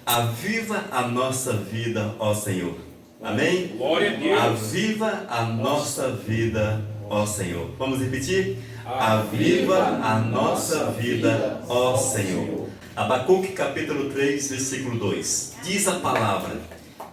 Aviva a nossa vida, ó Senhor. Amém? Glória a Deus. Aviva a nossa vida, ó Senhor. Vamos repetir? Aviva a nossa vida, ó Senhor. Abacuque capítulo 3, versículo 2. Diz a palavra: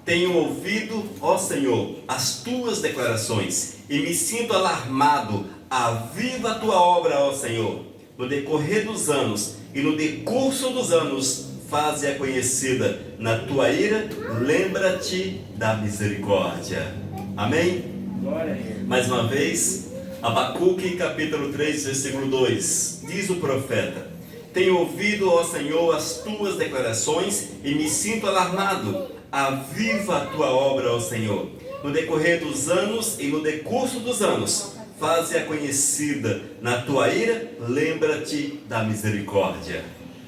tenho ouvido, ó Senhor, as tuas declarações e me sinto alarmado. Aviva a tua obra, ó Senhor. No decorrer dos anos e no decurso dos anos, faze-a conhecida. Na tua ira, lembra-te da misericórdia. Amém? Glória a Deus. Mais uma vez, Abacuque capítulo 3, versículo 2. Diz o profeta: tenho ouvido, ó Senhor, as tuas declarações e me sinto alarmado. Aviva a tua obra, ó Senhor. No decorrer dos anos e no decurso dos anos, faze-a conhecida. Na tua ira, lembra-te da misericórdia.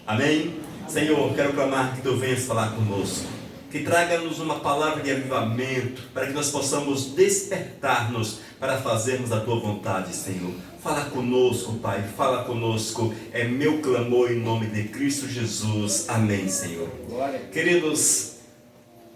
Amém? Senhor, quero clamar que tu venhas falar conosco, que traga-nos uma palavra de avivamento, para que nós possamos despertar-nos para fazermos a tua vontade, Senhor. Fala conosco, Pai, fala conosco. É meu clamor em nome de Cristo Jesus. Amém, Senhor. Queridos,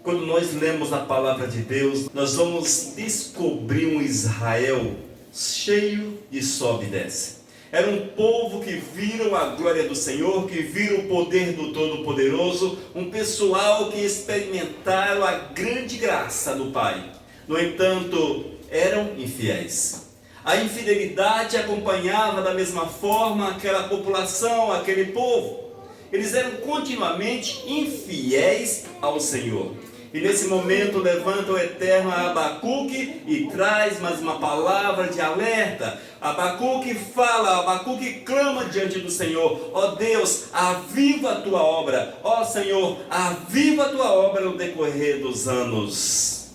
quando nós lemos a palavra de Deus, nós vamos descobrir um Israel cheio de sobe e desce. Era um povo que viram a glória do Senhor, que viram o poder do Todo-Poderoso, um pessoal que experimentaram a grande graça do Pai. No entanto, eram infiéis. A infidelidade acompanhava da mesma forma aquela população, aquele povo. Eles eram continuamente infiéis ao Senhor. E nesse momento levanta o Eterno a Abacuque e traz mais uma palavra de alerta. Abacuque fala, Abacuque clama diante do Senhor: ó Deus, aviva a tua obra. Ó Senhor, aviva a tua obra no decorrer dos anos.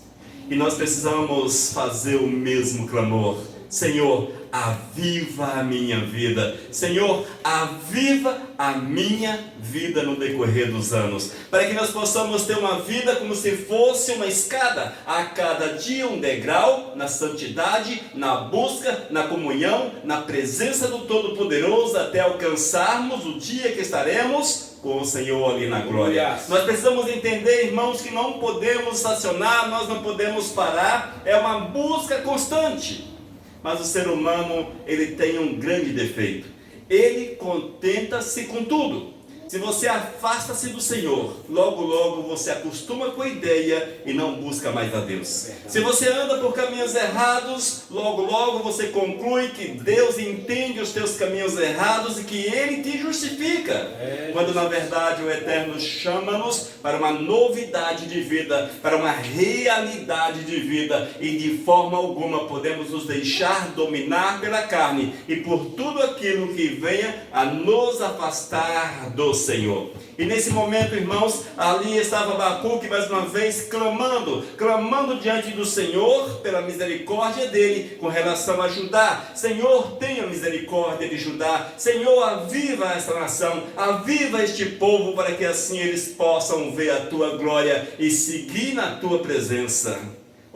E nós precisamos fazer o mesmo clamor: Senhor, aviva a minha vida. Senhor, aviva a minha vida no decorrer dos anos, para que nós possamos ter uma vida como se fosse uma escada, a cada dia um degrau na santidade, na busca, na comunhão, na presença do Todo-Poderoso, até alcançarmos o dia que estaremos com o Senhor ali na glória. Nós precisamos entender, irmãos, que não podemos estacionar, nós não podemos parar, é uma busca constante. Mas o ser humano, ele tem um grande defeito: ele contenta-se com tudo. Se você afasta-se do Senhor, logo logo você acostuma com a ideia e não busca mais a Deus. Se você anda por caminhos errados, logo logo você conclui que Deus entende os teus caminhos errados e que Ele te justifica. Quando na verdade o Eterno chama-nos para uma novidade de vida, para uma realidade de vida, e de forma alguma podemos nos deixar dominar pela carne e por tudo aquilo que venha a nos afastar do Senhor. E nesse momento, irmãos, ali estava Abacuque mais uma vez clamando diante do Senhor pela misericórdia dele com relação a Judá. Senhor, tenha misericórdia de Judá. Senhor, aviva esta nação, aviva este povo, para que assim eles possam ver a tua glória e seguir na tua presença.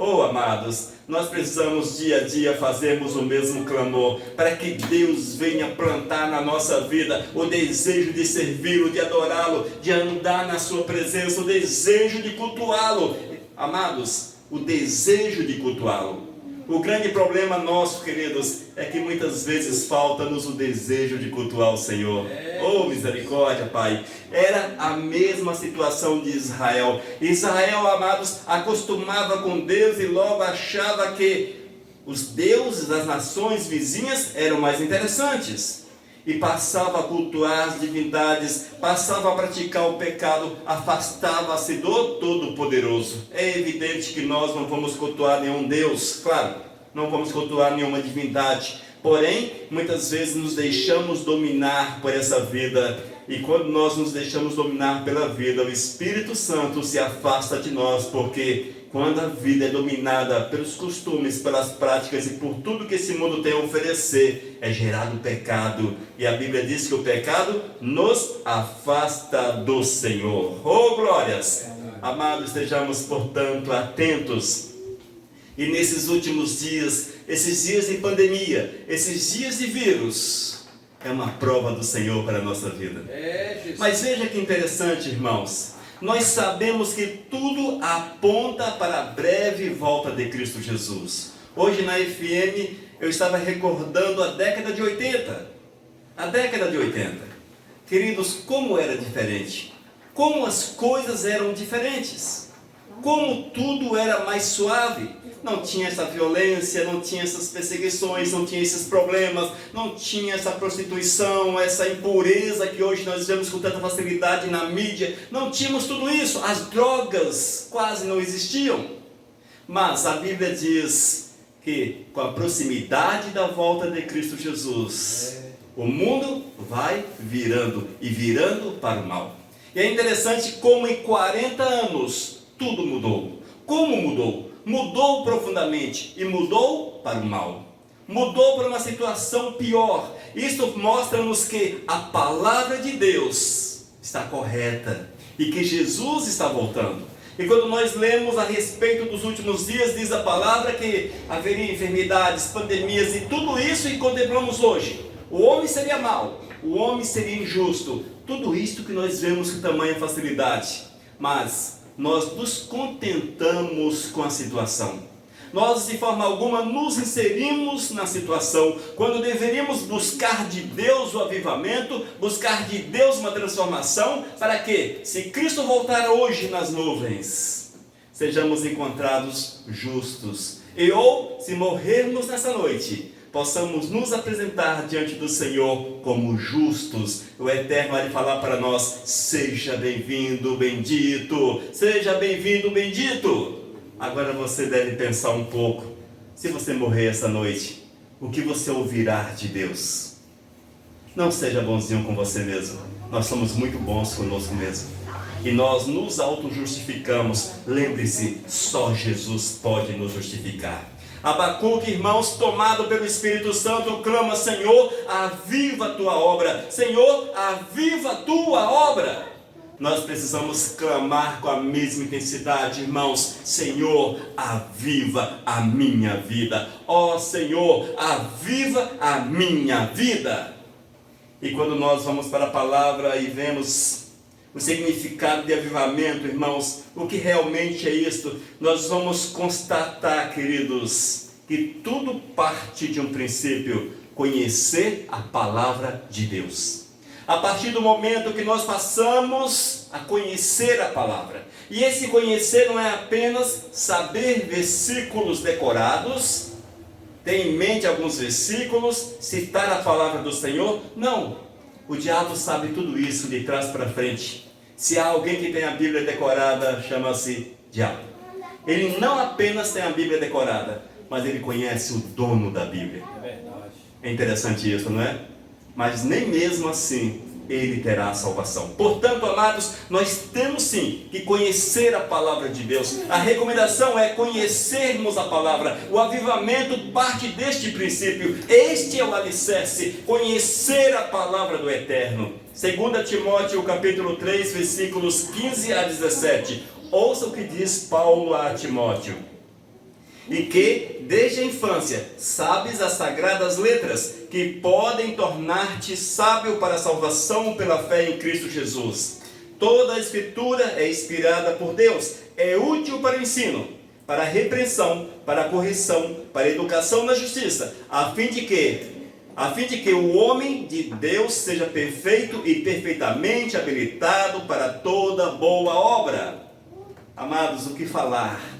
Oh, amados, nós precisamos dia a dia fazermos o mesmo clamor, para que Deus venha plantar na nossa vida o desejo de servi-lo, de adorá-lo, de andar na sua presença, o desejo de cultuá-lo. Amados, o desejo de cultuá-lo. O grande problema nosso, queridos, é que muitas vezes falta-nos o desejo de cultuar o Senhor. Oh, misericórdia, Pai. Era a mesma situação de Israel. Israel, amados, acostumava com Deus e logo achava que os deuses das nações vizinhas eram mais interessantes. E passava a cultuar as divindades, passava a praticar o pecado, afastava-se do Todo-Poderoso. É evidente que nós não vamos cultuar nenhum Deus, claro, não vamos cultuar nenhuma divindade. Porém, muitas vezes nos deixamos dominar por essa vida. E quando nós nos deixamos dominar pela vida, o Espírito Santo se afasta de nós, porque quando a vida é dominada pelos costumes, pelas práticas e por tudo que esse mundo tem a oferecer, é gerado pecado. E a Bíblia diz que o pecado nos afasta do Senhor. Oh, glórias! Amados, estejamos, portanto, atentos. E nesses últimos dias, esses dias de pandemia, esses dias de vírus, é uma prova do Senhor para a nossa vida. Mas veja que interessante, irmãos. Nós sabemos que tudo aponta para a breve volta de Cristo Jesus. Hoje na FM eu estava recordando a década de 80. A década de 80. Queridos, como era diferente. Como as coisas eram diferentes. Como tudo era mais suave. Não tinha essa violência, não tinha essas perseguições, não tinha esses problemas, não tinha essa prostituição, essa impureza que hoje nós vemos com tanta facilidade na mídia. Não tínhamos tudo isso. As drogas quase não existiam. Mas a Bíblia diz que com a proximidade da volta de Cristo Jesus, o mundo vai virando e virando para o mal. E é interessante como em 40 anos tudo mudou. Como mudou? Mudou profundamente e mudou para o mal. Mudou para uma situação pior. Isso mostra-nos que a palavra de Deus está correta e que Jesus está voltando. E quando nós lemos a respeito dos últimos dias, diz a palavra que haveria enfermidades, pandemias e tudo isso que contemplamos hoje. O homem seria mau, o homem seria injusto. Tudo isto que nós vemos com tamanha facilidade. Mas nós nos contentamos com a situação. Nós, de forma alguma, nos inserimos na situação, quando deveríamos buscar de Deus o avivamento, buscar de Deus uma transformação, para que, se Cristo voltar hoje nas nuvens, sejamos encontrados justos. E ou, se morrermos nessa noite, possamos nos apresentar diante do Senhor como justos. O Eterno vai falar para nós: seja bem-vindo, bendito, seja bem-vindo, bendito. Agora você deve pensar um pouco, se você morrer essa noite, o que você ouvirá de Deus? Não seja bonzinho com você mesmo. Nós somos muito bons conosco mesmo. E nós nos auto-justificamos. Lembre-se, só Jesus pode nos justificar. Abacuque, irmãos, tomado pelo Espírito Santo, clama: Senhor, aviva a tua obra. Senhor, aviva a tua obra. Nós precisamos clamar com a mesma intensidade, irmãos: Senhor, aviva a minha vida. Ó Senhor, aviva a minha vida. E quando nós vamos para a palavra e vemos o significado de avivamento, irmãos, o que realmente é isto? Nós vamos constatar, queridos, que tudo parte de um princípio: conhecer a palavra de Deus. A partir do momento que nós passamos a conhecer a palavra, e esse conhecer não é apenas saber versículos decorados, ter em mente alguns versículos, citar a palavra do Senhor. Não. O diabo sabe tudo isso de trás para frente. Se há alguém que tem a Bíblia decorada, chama-se diabo. Ele não apenas tem a Bíblia decorada, mas ele conhece o dono da Bíblia. É verdade. É interessante isso, não é? Mas nem mesmo assim ele terá a salvação. Portanto, amados, nós temos sim que conhecer a palavra de Deus. A recomendação é conhecermos a palavra. O avivamento parte deste princípio. Este é o alicerce: conhecer a palavra do Eterno. 2 Timóteo capítulo 3, versículos 15 a 17. Ouça o que diz Paulo a Timóteo: e que, desde a infância, sabes as sagradas letras, que podem tornar-te sábio para a salvação pela fé em Cristo Jesus. Toda a Escritura é inspirada por Deus, é útil para o ensino, para a repreensão, para a correção, para a educação na justiça, a fim de que o homem de Deus seja perfeito e perfeitamente habilitado para toda boa obra. Amados, o que falar?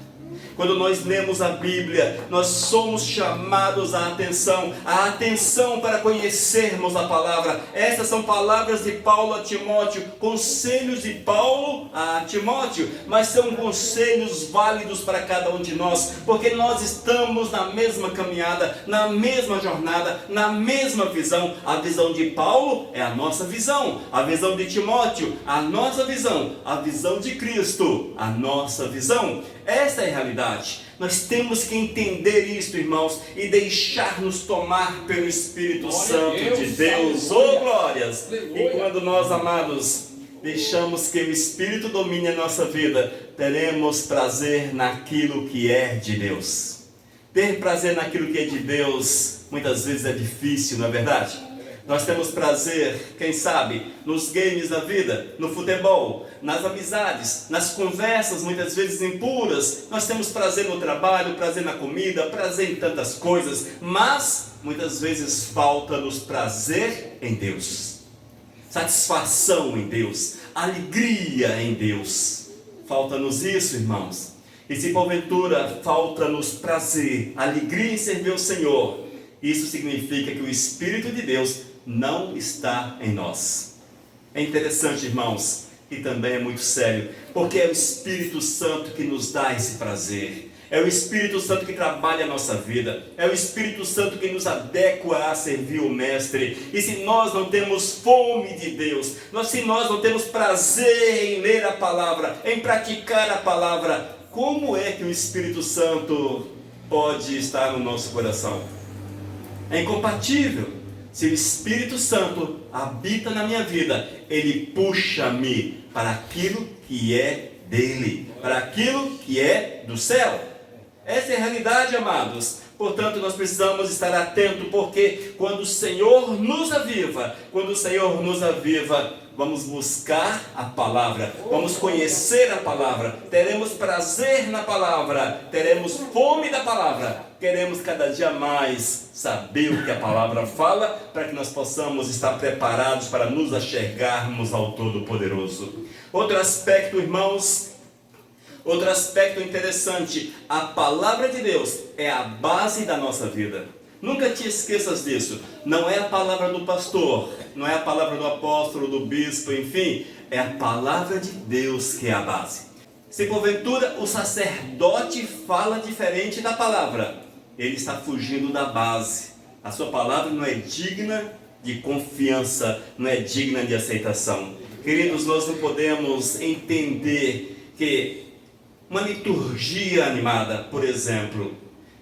Quando nós lemos a Bíblia, nós somos chamados à atenção para conhecermos a palavra. Essas são palavras de Paulo a Timóteo, conselhos de Paulo a Timóteo, mas são conselhos válidos para cada um de nós, porque nós estamos na mesma caminhada, na mesma jornada, na mesma visão. A visão de Paulo é a nossa visão, a visão de Timóteo, a nossa visão, a visão de Cristo, a nossa visão. Essa é a realidade. Nós temos que entender isto, irmãos, e deixar-nos tomar pelo Espírito Santo de Deus. Oh, glórias! E quando nós, amados, deixamos que o Espírito domine a nossa vida, teremos prazer naquilo que é de Deus. Ter prazer naquilo que é de Deus, muitas vezes é difícil, não é verdade? Nós temos prazer, quem sabe, nos games da vida, no futebol, nas amizades, nas conversas muitas vezes impuras. Nós temos prazer no trabalho, prazer na comida, prazer em tantas coisas, mas muitas vezes falta-nos prazer em Deus, satisfação em Deus, alegria em Deus. Falta-nos isso, irmãos. E se porventura falta-nos prazer, alegria em servir ao Senhor, isso significa que o Espírito de Deus não está em nós. É interessante, irmãos, e também é muito sério, porque é o Espírito Santo que nos dá esse prazer. É o Espírito Santo que trabalha a nossa vida. É o Espírito Santo que nos adequa a servir o Mestre. E se nós não temos fome de Deus, se nós não temos prazer em ler a palavra, em praticar a palavra, como é que o Espírito Santo pode estar no nosso coração? É incompatível. Se o Espírito Santo habita na minha vida, ele puxa-me para aquilo que é dele, para aquilo que é do céu. Essa é a realidade, amados. Portanto, nós precisamos estar atentos, porque quando o Senhor nos aviva, vamos buscar a palavra, vamos conhecer a palavra, teremos prazer na palavra, teremos fome da palavra, queremos cada dia mais saber o que a palavra fala, para que nós possamos estar preparados para nos achegarmos ao Todo-Poderoso. Outro aspecto, irmãos, outro aspecto interessante, a palavra de Deus é a base da nossa vida. Nunca te esqueças disso. Não é a palavra do pastor, não é a palavra do apóstolo, do bispo, enfim, é a palavra de Deus que é a base. Se porventura o sacerdote fala diferente da palavra, ele está fugindo da base. A sua palavra não é digna de confiança, não é digna de aceitação. Queridos, nós não podemos entender que uma liturgia animada, por exemplo,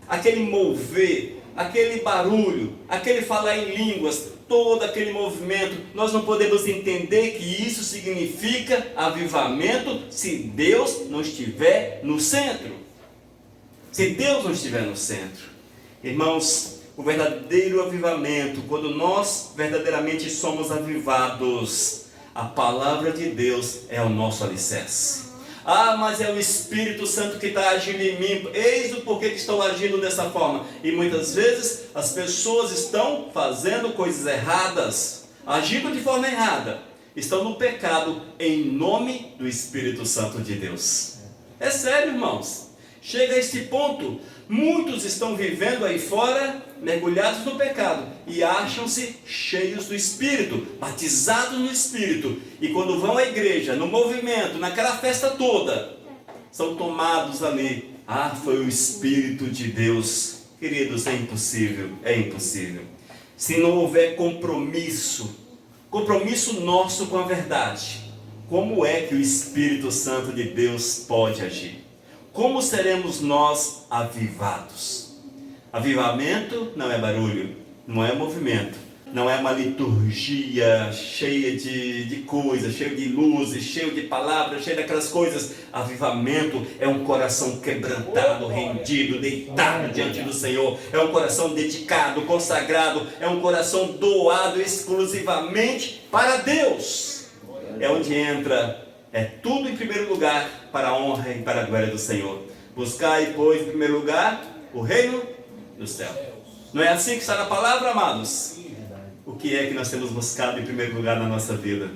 aquele mover, aquele barulho, aquele falar em línguas, todo aquele movimento, nós não podemos entender que isso significa avivamento se Deus não estiver no centro. Se Deus não estiver no centro. Irmãos, o verdadeiro avivamento, quando nós verdadeiramente somos avivados, a palavra de Deus é o nosso alicerce. Ah, mas é o Espírito Santo que está agindo em mim. Eis o porquê que estou agindo dessa forma. E muitas vezes as pessoas estão fazendo coisas erradas, agindo de forma errada. Estão no pecado em nome do Espírito Santo de Deus. É sério, irmãos. Chega a este ponto. Muitos estão vivendo aí fora, mergulhados no pecado, e acham-se cheios do Espírito, batizados no Espírito. E quando vão à igreja, no movimento, naquela festa toda, são tomados ali. Ah, foi o Espírito de Deus. Queridos, é impossível, é impossível. Se não houver compromisso nosso com a verdade, como é que o Espírito Santo de Deus pode agir? Como seremos nós avivados? Avivamento não é barulho, não é movimento, não é uma liturgia cheia de coisas, cheia de luzes, cheia de palavras, cheia daquelas coisas. Avivamento é um coração quebrantado, rendido, deitado diante do Senhor. É um coração dedicado, consagrado, é um coração doado exclusivamente para Deus. É onde entra tudo em primeiro lugar para a honra e para a glória do Senhor. Buscai, pois, em primeiro lugar o reino do céu. Não é assim que está na palavra, amados? O que é que nós temos buscado em primeiro lugar na nossa vida?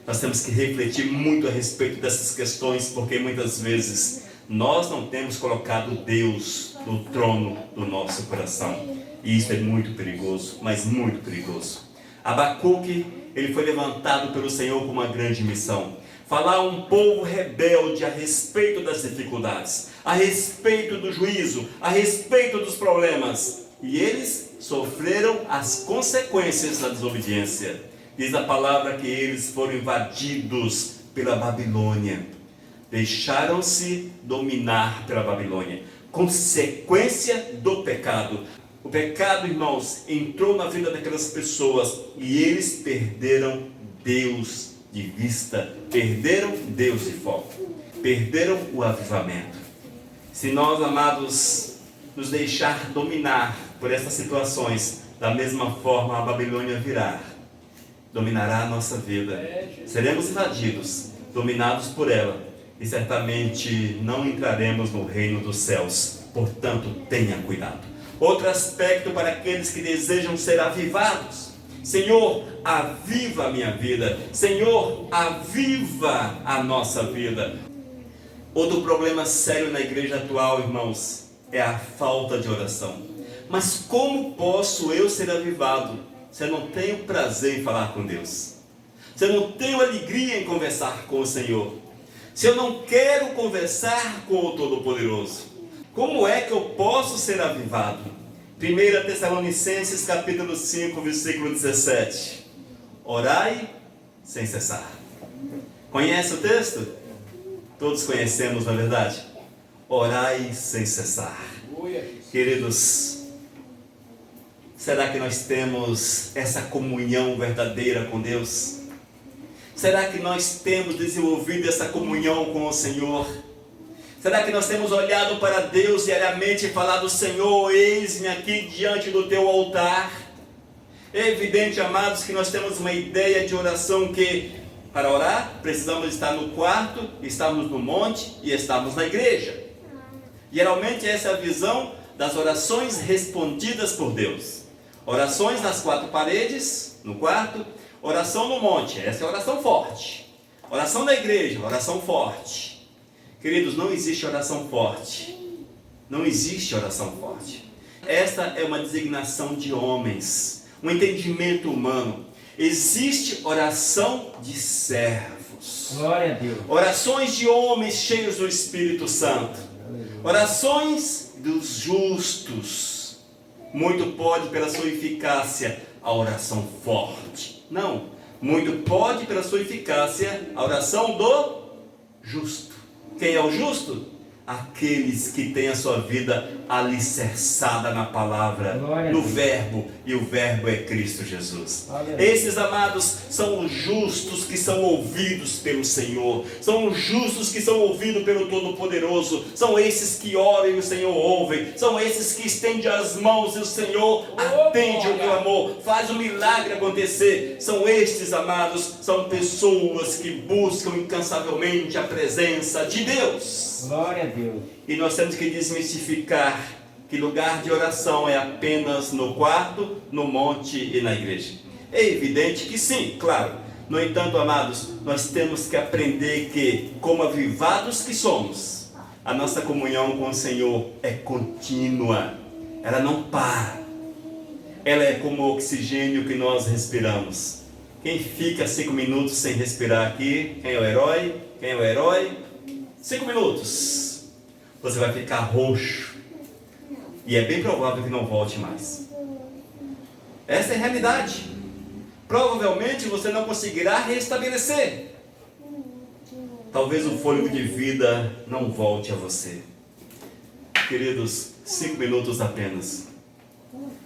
Nós temos que refletir muito a respeito dessas questões, porque muitas vezes nós não temos colocado Deus no trono do nosso coração. E isso é muito perigoso, mas muito perigoso. Abacuque, ele foi levantado pelo Senhor com uma grande missão. Falar a um povo rebelde a respeito das dificuldades, a respeito do juízo, a respeito dos problemas. E eles sofreram as consequências da desobediência. Diz a palavra que eles foram invadidos pela Babilônia. Deixaram-se dominar pela Babilônia. Consequência do pecado. O pecado, irmãos, entrou na vida daquelas pessoas e eles perderam Deus de vista, perderam Deus de foco, perderam o avivamento. Se nós, amados, nos deixar dominar por essas situações, Da mesma forma a Babilônia virá, dominará a nossa vida. Seremos invadidos, dominados por ela, e certamente não entraremos no reino dos céus. Portanto, tenha cuidado. Outro aspecto para aqueles que desejam ser avivados: Senhor, aviva a minha vida. Senhor, aviva a nossa vida. Outro problema sério na igreja atual, irmãos, é a falta de oração. Mas como posso eu ser avivado se eu não tenho prazer em falar com Deus? Se eu não tenho alegria em conversar com o Senhor? Se eu não quero conversar com o Todo-Poderoso? Como é que eu posso ser avivado? 1 Tessalonicenses capítulo 5, versículo 17. Orai sem cessar. Conhece o texto? Todos conhecemos, na verdade. Orai sem cessar. Queridos, será que nós temos essa comunhão verdadeira com Deus? Será que nós temos desenvolvido essa comunhão com o Senhor? Será que nós temos olhado para Deus diariamente e falado: Senhor, eis-me aqui diante do teu altar? É evidente, amados, que nós temos uma ideia de oração que, para orar, precisamos estar no quarto, estarmos no monte e estarmos na igreja. Geralmente essa é a visão das orações respondidas por Deus. Orações nas quatro paredes, no quarto, oração no monte, essa é a oração forte. Oração na igreja, oração forte. Queridos, não existe oração forte. Não existe oração forte. Esta é uma designação de homens, um entendimento humano. Existe oração de servos. Glória a Deus. Orações de homens cheios do Espírito Santo. Orações dos justos. Muito pode pela sua eficácia a oração forte. Não. Muito pode pela sua eficácia a oração do justo. Quem é o justo? Aqueles que têm a sua vida alicerçada na palavra, no verbo, e o verbo é Cristo Jesus. Esses, amados, são os justos que são ouvidos pelo Senhor, são os justos que são ouvidos pelo Todo-Poderoso, são esses que oram e o Senhor ouve, são esses que estendem as mãos e o Senhor atende o clamor, faz o milagre acontecer. São estes, amados, são pessoas que buscam incansavelmente a presença de Deus. Glória a Deus. E nós temos que desmistificar que lugar de oração é apenas no quarto, no monte e na igreja. É evidente que sim, claro. No entanto, amados, nós temos que aprender que, como avivados que somos, a nossa comunhão com o Senhor é contínua. Ela não para. Ela é como o oxigênio que nós respiramos. Quem fica 5 minutos sem respirar aqui, quem é o herói? Quem é o herói? 5 minutos. Você vai ficar roxo. E é bem provável que não volte mais. Essa é a realidade. Provavelmente você não conseguirá restabelecer. Talvez o fôlego de vida não volte a você. Queridos, 5 minutos apenas.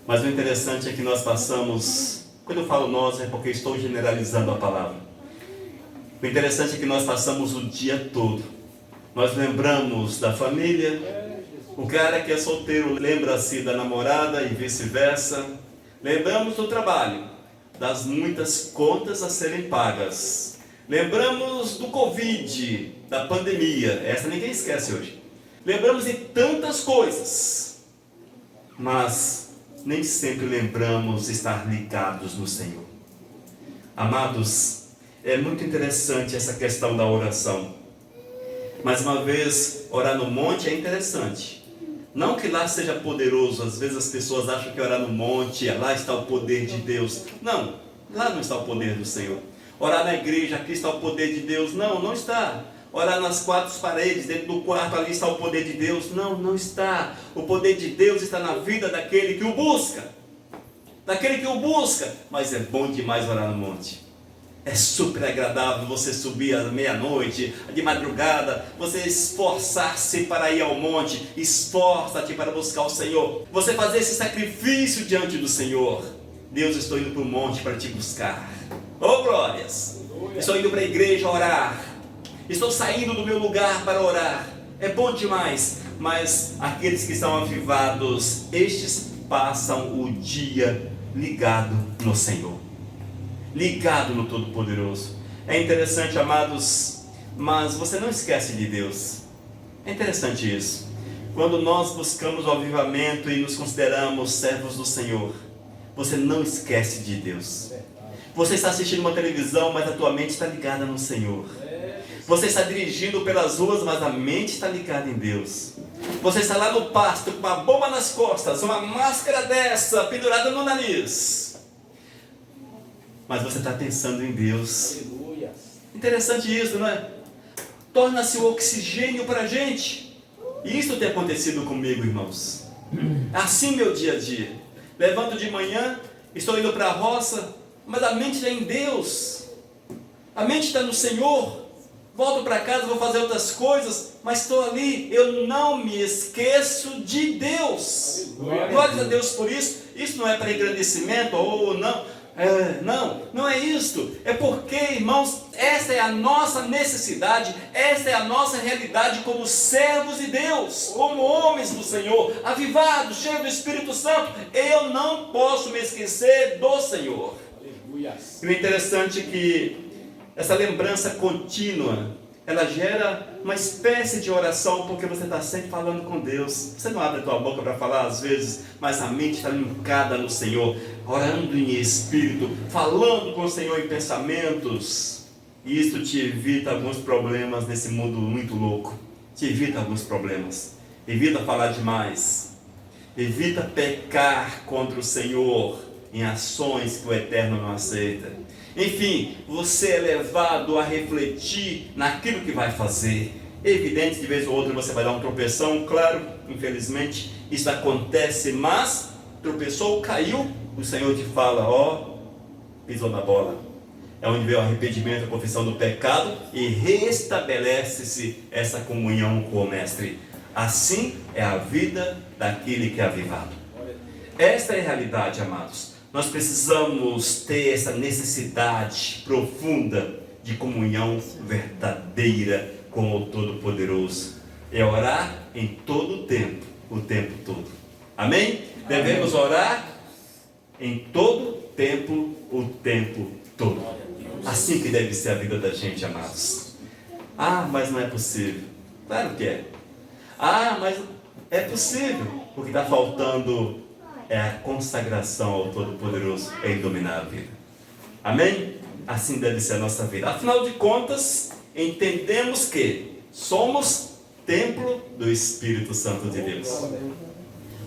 Mas o interessante é que nós passamos, quando eu falo nós é porque estou generalizando a palavra. O interessante é que nós passamos o dia todo. Nós lembramos da família. O cara que é solteiro lembra-se da namorada e vice-versa. Lembramos do trabalho, das muitas contas a serem pagas. Lembramos do Covid, da pandemia. Essa ninguém esquece hoje. Lembramos de tantas coisas. Mas nem sempre lembramos de estar ligados no Senhor. Amados, é muito interessante essa questão da oração. Mais uma vez, orar no monte é interessante. Não que lá seja poderoso. Às vezes as pessoas acham que orar no monte, lá está o poder de Deus. Não, lá não está o poder do Senhor. Orar na igreja, aqui está o poder de Deus. Não, não está. Orar nas 4 paredes, dentro do quarto, ali está o poder de Deus. Não, não está. O poder de Deus está na vida daquele que o busca. Daquele que o busca. Mas é bom demais orar no monte. É super agradável você subir à meia-noite, de madrugada, você esforçar-se para ir ao monte, esforça-te para buscar o Senhor, você fazer esse sacrifício diante do Senhor. Deus, estou indo para o monte para te buscar. Oh glórias! Estou indo para a igreja orar, estou saindo do meu lugar para orar. É bom demais, mas aqueles que são avivados, estes passam o dia ligado no Senhor, ligado no Todo-Poderoso. É interessante, amados, mas você não esquece de Deus. É interessante isso. Quando nós buscamos o avivamento e nos consideramos servos do Senhor, você não esquece de Deus. Você está assistindo uma televisão, mas a tua mente está ligada no Senhor. Você está dirigindo pelas ruas, mas a mente está ligada em Deus. Você está lá no pasto com uma bomba nas costas, uma máscara dessa pendurada no nariz, mas você está pensando em Deus. Aleluia. Interessante isso, não é? Torna-se o oxigênio para a gente. E isso tem acontecido comigo, irmãos. Assim meu dia a dia. Levanto de manhã, estou indo para a roça, mas a mente está em Deus. A mente está no Senhor. Volto para casa, vou fazer outras coisas, mas estou ali. Eu não me esqueço de Deus. Glória a Deus por isso. Isso não é para engrandecimento ou não. Não é isto. É porque, irmãos, essa é a nossa necessidade, essa é a nossa realidade como servos de Deus, como homens do Senhor, avivados, cheios do Espírito Santo. Eu não posso me esquecer do Senhor. Aleluia. E o interessante é que essa lembrança contínua, ela gera uma espécie de oração, porque você está sempre falando com Deus. Você não abre a tua boca para falar às vezes, mas a mente está linkada no Senhor, orando em espírito, falando com o Senhor em pensamentos. E isso te evita alguns problemas nesse mundo muito louco. Te evita alguns problemas. Evita falar demais. Evita pecar contra o Senhor em ações que o Eterno não aceita. Enfim, você é levado a refletir naquilo que vai fazer. É evidente, de vez ou outra você vai dar um tropeção, claro, infelizmente, isso acontece, mas tropeçou, caiu, o Senhor te fala, pisou na bola. É onde vem o arrependimento, a confissão do pecado e restabelece-se essa comunhão com o Mestre. Assim é a vida daquele que é avivado. Esta é a realidade, amados. Nós precisamos ter essa necessidade profunda de comunhão verdadeira com o Todo-Poderoso. É orar em todo o tempo todo. Amém? Devemos orar em todo o tempo todo. Assim que deve ser a vida da gente, amados. Mas não é possível. Claro que é. Mas é possível. O que está faltando é a consagração ao Todo-Poderoso em dominar a vida. Amém? Assim deve ser a nossa vida. Afinal de contas, entendemos que somos templo do Espírito Santo de Deus.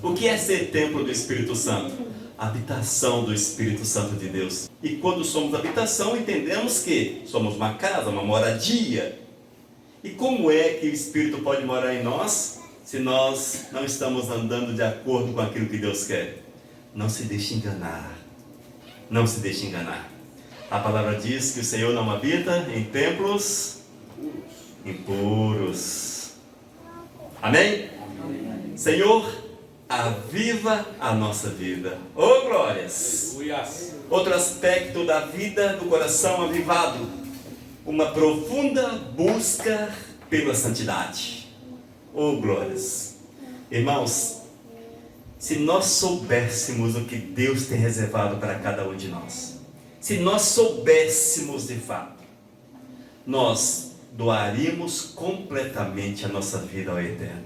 O que é ser templo do Espírito Santo? Habitação do Espírito Santo de Deus. E quando somos habitação, entendemos que somos uma casa, uma moradia. E como é que o Espírito pode morar em nós se nós não estamos andando de acordo com aquilo que Deus quer? Não se deixe enganar. Não se deixe enganar. A palavra diz que o Senhor não habita em templos impuros. Amém? Amém. Senhor, aviva a nossa vida. Glórias! Outro aspecto da vida do coração avivado: uma profunda busca pela santidade. Glórias! Irmãos, se nós soubéssemos o que Deus tem reservado para cada um de nós, se nós soubéssemos de fato, nós doaríamos completamente a nossa vida ao Eterno.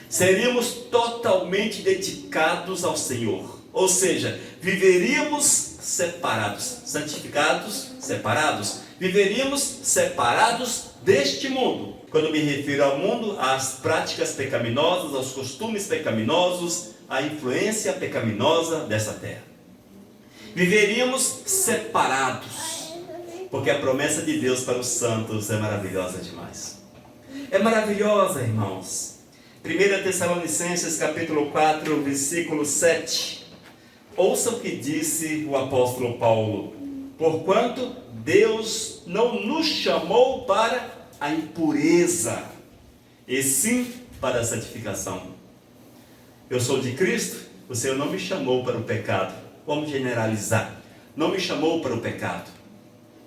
Seríamos totalmente dedicados ao Senhor. Ou seja, viveríamos separados, santificados, separados. Viveríamos separados deste mundo. Quando me refiro ao mundo, às práticas pecaminosas, aos costumes pecaminosos, à influência pecaminosa dessa terra. Viveríamos separados, porque a promessa de Deus para os santos é maravilhosa demais. É maravilhosa, irmãos. 1 Tessalonicenses capítulo 4, versículo 7. Ouça o que disse o apóstolo Paulo: porquanto Deus não nos chamou para a impureza, e sim para a santificação. Eu sou de Cristo, o Senhor não me chamou para o pecado. Vamos generalizar. Não me chamou para o pecado,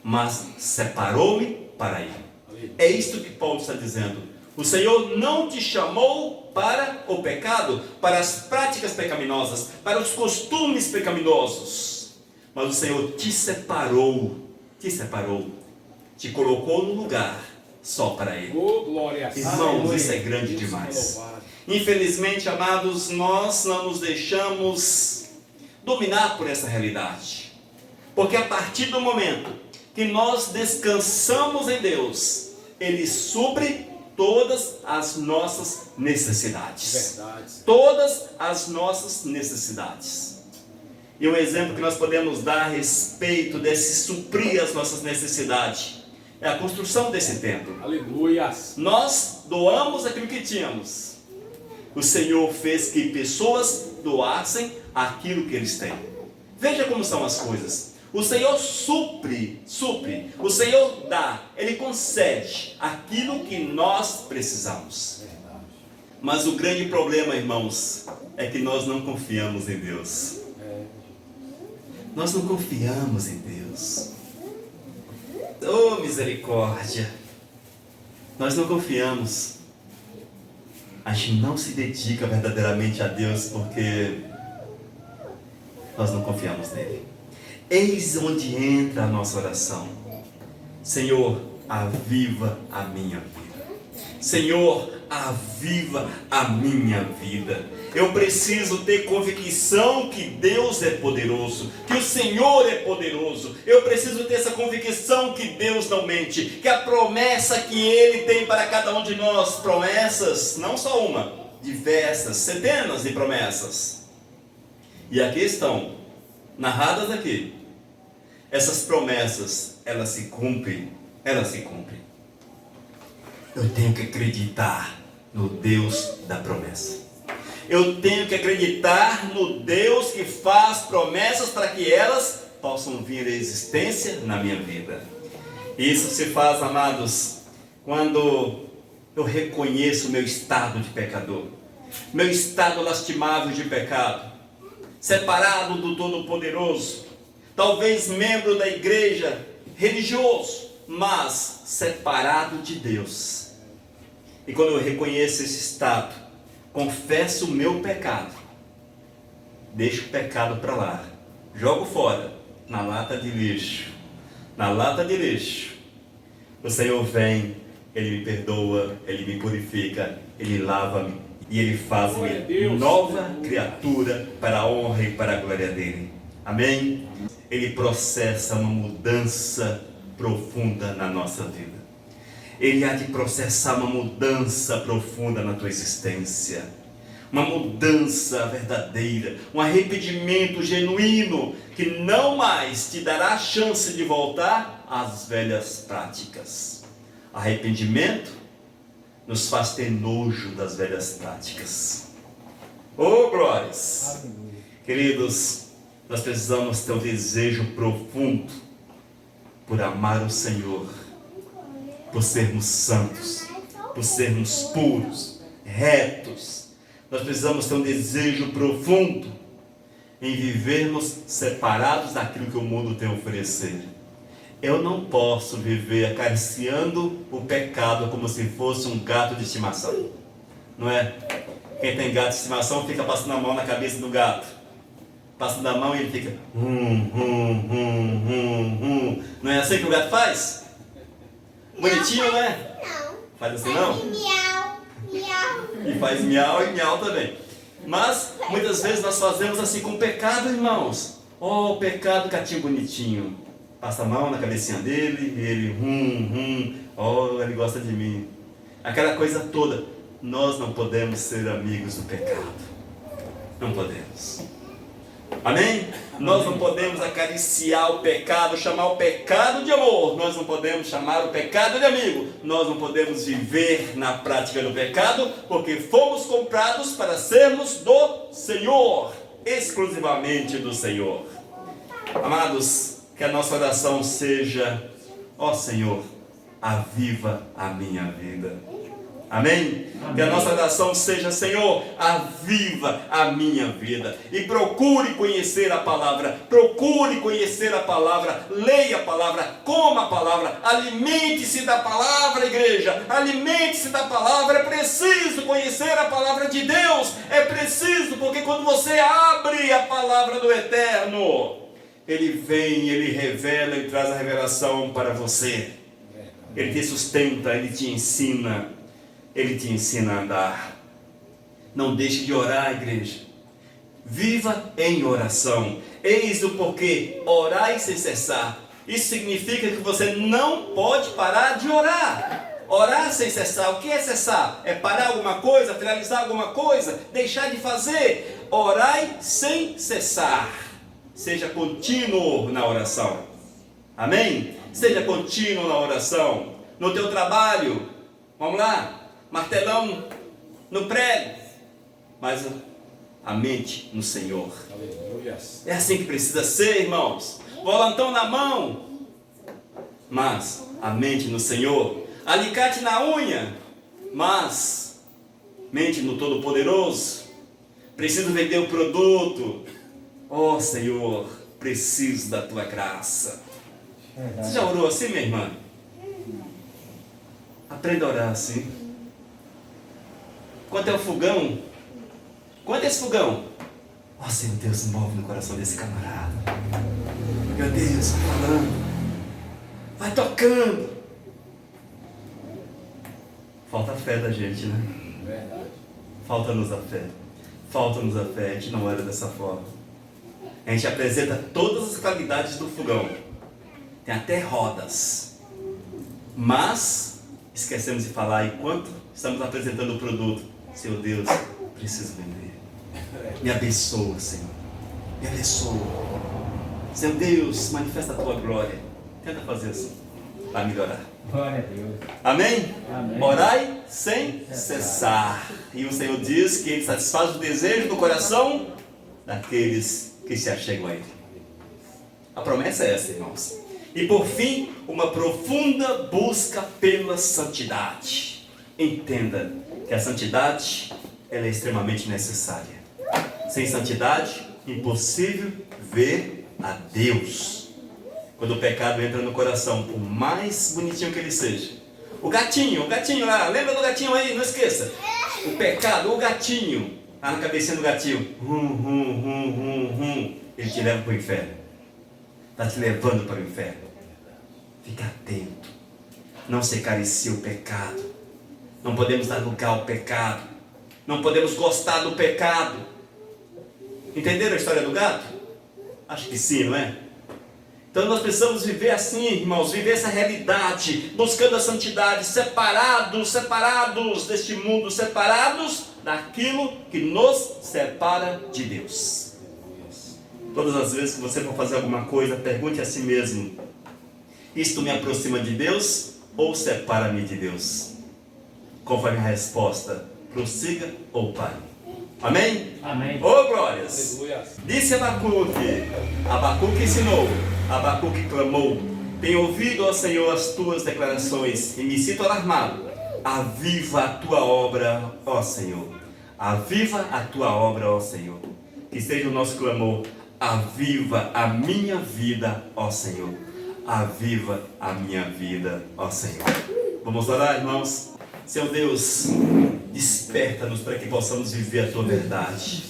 mas separou-me para ele. É isto que Paulo está dizendo. O Senhor não te chamou para o pecado, para as práticas pecaminosas, para os costumes pecaminosos. mas o Senhor te separou, te colocou no lugar só para Ele. Oh, glória a Deus. Irmãos, isso é grande demais. Infelizmente, amados, nós não nos deixamos dominar por essa realidade, porque a partir do momento que nós descansamos em Deus, Ele supre todas as nossas necessidades. Verdade. Todas as nossas necessidades. E um exemplo que nós podemos dar a respeito desse suprir as nossas necessidades é a construção desse templo. Aleluia. Nós doamos aquilo que tínhamos. O Senhor fez que pessoas doassem aquilo que eles têm. Veja como são as coisas. O Senhor supre, o Senhor dá, Ele concede aquilo que nós precisamos. Mas o grande problema, irmãos, é que nós não confiamos em Deus. Nós não confiamos em Deus. Oh, misericórdia! Nós não confiamos. A gente não se dedica verdadeiramente a Deus porque nós não confiamos nele. Eis onde entra a nossa oração. Senhor, aviva a minha vida. Senhor, aviva a minha vida. Eu preciso ter convicção que Deus é poderoso, que o Senhor é poderoso. Eu preciso ter essa convicção que Deus não mente, que a promessa que Ele tem para cada um de nós, promessas, não só uma, diversas, centenas de promessas. E aqui estão, narradas aqui. Essas promessas, elas se cumprem, Eu tenho que acreditar no Deus da promessa. Eu tenho que acreditar no Deus que faz promessas para que elas possam vir à existência na minha vida. Isso se faz, amados, quando eu reconheço o meu estado de pecador, meu estado lastimável de pecado, separado do Todo-Poderoso, talvez membro da igreja, religioso, mas separado de Deus. E quando eu reconheço esse estado, confesso o meu pecado, deixo o pecado para lá, jogo fora, na lata de lixo, o Senhor vem, Ele me perdoa, Ele me purifica, Ele lava-me, e Ele faz-me nova criatura para a honra e para a glória dEle, amém? Ele processa uma mudança profunda na nossa vida. Ele há de processar uma mudança profunda na tua existência. Uma mudança verdadeira, um arrependimento genuíno, que não mais te dará a chance de voltar às velhas práticas. Arrependimento nos faz ter nojo das velhas práticas. Oh, glórias! Queridos, nós precisamos ter um desejo profundo por amar o Senhor, por sermos santos, por sermos puros, retos. Nós precisamos ter um desejo profundo em vivermos separados daquilo que o mundo tem a oferecer. Eu não posso viver acariciando o pecado como se fosse um gato de estimação, não é? Quem tem gato de estimação fica passando a mão na cabeça do gato, passando a mão e ele fica Não é assim que o gato faz? Bonitinho, não é? Não. Faz assim não? Miau, miau. E faz miau e miau também. Mas muitas vezes nós fazemos assim com o pecado, irmãos. Oh, o pecado, gatinho bonitinho. Passa a mão na cabecinha dele e ele oh, ele gosta de mim. Aquela coisa toda. Nós não podemos ser amigos do pecado. Não podemos. Amém? Nós não podemos acariciar o pecado, chamar o pecado de amor. Nós não podemos chamar o pecado de amigo. Nós não podemos viver na prática do pecado, porque fomos comprados para sermos do Senhor, exclusivamente do Senhor. Amados, que a nossa oração seja: ó Senhor, aviva a minha vida. Amém? Amém? Que a nossa oração seja: Senhor, aviva a minha vida. E procure conhecer a palavra. Procure conhecer a palavra. Leia a palavra. Coma a palavra. Alimente-se da palavra, igreja. Alimente-se da palavra. É preciso conhecer a palavra de Deus. É preciso, porque quando você abre a palavra do Eterno, Ele vem, Ele revela, Ele traz a revelação para você. Ele te sustenta, Ele te ensina a andar. Não deixe de orar, igreja. Viva em oração. Eis o porquê, orai sem cessar. Isso significa que você não pode parar de orar. Orar sem cessar. O que é cessar? É parar alguma coisa, finalizar alguma coisa, deixar de fazer. Orai sem cessar. Seja contínuo na oração. Amém? Seja contínuo na oração. No teu trabalho, vamos lá, martelão no prego, mas a mente no Senhor. Aleluia. É assim que precisa ser, irmãos. Volantão na mão, mas a mente no Senhor. Alicate na unha, mas mente no Todo-Poderoso. Preciso vender o produto. Oh Senhor, preciso da tua graça. Você já orou assim, minha irmã? Aprenda a orar assim. Quanto é o fogão? Quanto é esse fogão? Oh Senhor Deus, move no coração desse camarada. Meu Deus, vai falando, vai tocando. Falta a fé da gente, né? Verdade. Falta-nos a fé. Falta-nos a fé, a gente não ora dessa forma. A gente apresenta todas as qualidades do fogão. Tem até rodas. Mas esquecemos de falar enquanto estamos apresentando o produto. Senhor Deus, preciso vender. Me abençoa, Senhor. Me abençoa. Senhor Deus, manifesta a tua glória. Tenta fazer assim, para melhorar. Glória a Deus. Amém? Amém. Orai sem cessar. E o Senhor diz que Ele satisfaz o desejo do coração daqueles que se achegam a Ele. A promessa é essa, irmãos. E por fim, uma profunda busca pela santidade. Entenda que a santidade ela é extremamente necessária. Sem santidade, impossível ver a Deus. Quando o pecado entra no coração, por mais bonitinho que ele seja. O gatinho lá, lembra do gatinho aí? Não esqueça. O pecado, o gatinho, lá na cabecinha do gatinho. Ele te leva para o inferno. Está te levando para o inferno. Fica atento. Não se acaricie o pecado. Não podemos dar lugar ao pecado. Não podemos gostar do pecado. Entenderam a história do gato? Acho que sim, não é? Então nós precisamos viver assim, irmãos, viver essa realidade, buscando a santidade, separados deste mundo, separados daquilo que nos separa de Deus. Todas as vezes que você for fazer alguma coisa, pergunte a si mesmo: isto me aproxima de Deus ou separa-me de Deus? Conforme a resposta, prossiga ou pare. Amém? Amém. Oh, glórias! Aleluia. Disse Abacuque ensinou, Abacuque clamou: tenho ouvido, ó Senhor, as tuas declarações e me sinto alarmado. Aviva a tua obra, ó Senhor. Aviva a tua obra, ó Senhor. Que seja o nosso clamor: aviva a minha vida, ó Senhor. Aviva a minha vida, ó Senhor. Vamos orar, irmãos? Senhor Deus, desperta-nos para que possamos viver a tua verdade,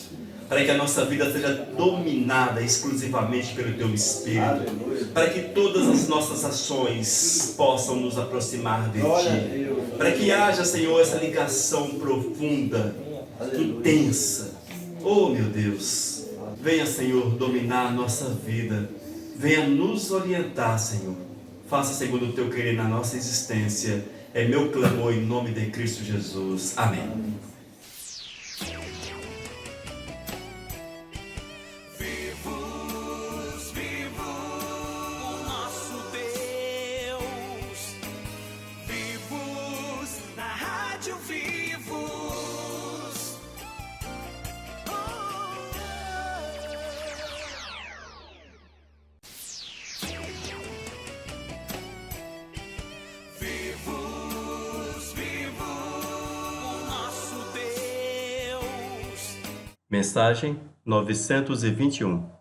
para que a nossa vida seja dominada exclusivamente pelo teu Espírito, para que todas as nossas ações possam nos aproximar de ti, para que haja, Senhor, essa ligação profunda, intensa. Oh, meu Deus, venha, Senhor, dominar a nossa vida, venha nos orientar, Senhor. Faça segundo o teu querer na nossa existência. É meu clamor em nome de Cristo Jesus. Amém. Vivos, o nosso Deus. Vivos, na rádio Vivos. Mensagem 921.